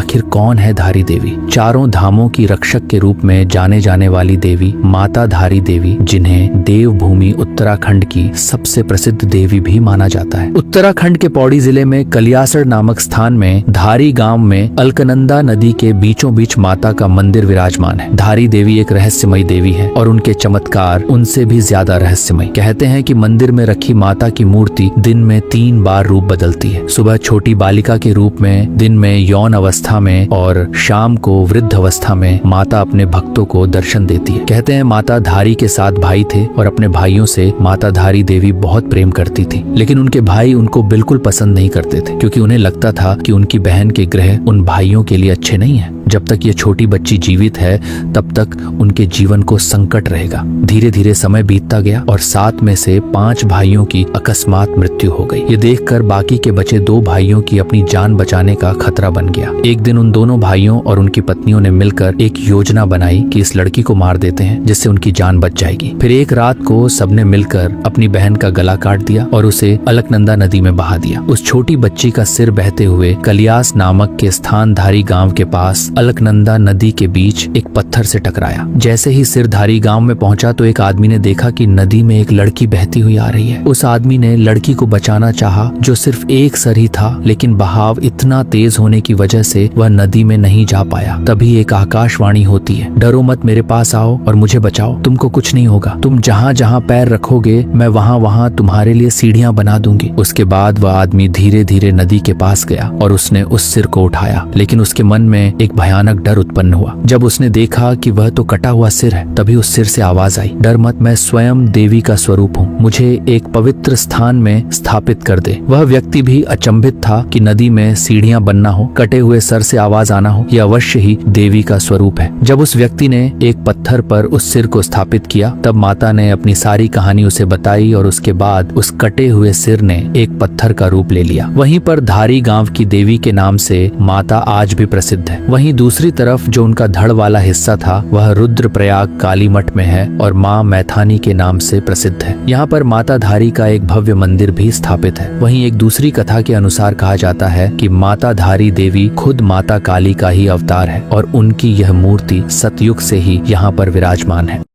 आखिर कौन है धारी देवी? चारों धामों की रक्षक के रूप में जाने जाने वाली देवी माता धारी देवी, जिन्हें देवभूमि उत्तराखंड की सबसे प्रसिद्ध देवी भी माना जाता है। उत्तराखंड के पौड़ी जिले में कलियासड़ नामक स्थान में धारी गांव में अलकनंदा नदी के बीचों बीच माता का मंदिर विराजमान है। धारी देवी एक रहस्यमयी देवी है और उनके चमत्कार उनसे भी ज्यादा रहस्यमयी। कहते हैं कि मंदिर में रखी माता की मूर्ति दिन में 3 बार रूप बदलती है। सुबह छोटी बालिका के रूप में, दिन में यौन अवस्था में और शाम को वृद्ध अवस्था में माता अपने भक्तों को दर्शन देती है। कहते हैं माता धारी के 7 भाई थे और अपने भाइयों से माता धारी देवी बहुत प्रेम करती थी, लेकिन उनके भाई उनको बिल्कुल पसंद नहीं करते थे, क्योंकि उन्हें लगता था कि उनकी बहन के ग्रह उन भाइयों के लिए अच्छे नहीं है। जब तक ये छोटी बच्ची जीवित है तब तक उनके जीवन को संकट रहेगा। धीरे धीरे समय बीतता गया और 7 में से 5 भाइयों की अकस्मात मृत्यु हो गई। ये देखकर बाकी के बचे 2 भाइयों की अपनी जान बचाने का खतरा बन गया। एक दिन उन दोनों भाइयों और उनकी पत्नियों ने मिलकर एक योजना बनाई कि इस लड़की को मार देते हैं, जिससे उनकी जान बच जाएगी। फिर एक रात को सबने मिलकर अपनी बहन का गला काट दिया और उसे अलकनंदा नदी में बहा दिया। उस छोटी बच्ची का सिर बहते हुए कलियास नामक के स्थान धारी गांव के पास अलकनंदा नदी के बीच एक पत्थर से टकराया। जैसे ही सिर धारी गांव में पहुंचा तो एक आदमी ने देखा कि नदी में एक लड़की बहती हुई आ रही है। उस आदमी ने लड़की को बचाना चाहा, जो सिर्फ एक सर ही था, लेकिन बहाव इतना तेज होने की वजह से वह नदी में नहीं जा पाया। तभी एक आकाशवाणी होती है, डरो मत, मेरे पास आओ और मुझे बचाओ, तुमको कुछ नहीं होगा। तुम जहाँ जहाँ पैर रखोगे मैं वहाँ वहाँ तुम्हारे लिए सीढ़ियाँ बना दूंगी। उसके बाद वह आदमी धीरे धीरे नदी के पास गया और उसने उस सिर को उठाया, लेकिन उसके मन में एक भयानक डर उत्पन्न हुआ। जब उसने देखा कि वह तो कटा हुआ सिर है, तभी उस सिर से आवाज आई, डर मत, मैं स्वयं देवी का स्वरूप हूँ, मुझे एक पवित्र स्थान में स्थापित कर दे। वह व्यक्ति भी अचंभित था कि नदी में सीढ़ियां बनना हो, कटे हुए सर से आवाज आना हो, यह अवश्य ही देवी का स्वरूप है। जब उस व्यक्ति ने एक पत्थर पर उस सिर को स्थापित किया, तब माता ने अपनी सारी कहानी उसे बताई और उसके बाद उस कटे हुए सिर ने एक पत्थर का रूप ले लिया। वहीं पर धारी गांव की देवी के नाम से माता आज भी प्रसिद्ध है। वहीं दूसरी तरफ जो उनका धड़ वाला हिस्सा था वह रुद्रप्रयाग काली मठ में है और माँ मैथानी के नाम से प्रसिद्ध है। यहाँ पर माता धारी का एक भव्य मंदिर भी स्थापित है। वहीं एक दूसरी कथा के अनुसार कहा जाता है कि माता धारी देवी खुद माता काली का ही अवतार है और उनकी यह मूर्ति सतयुग से ही यहाँ पर विराजमान है।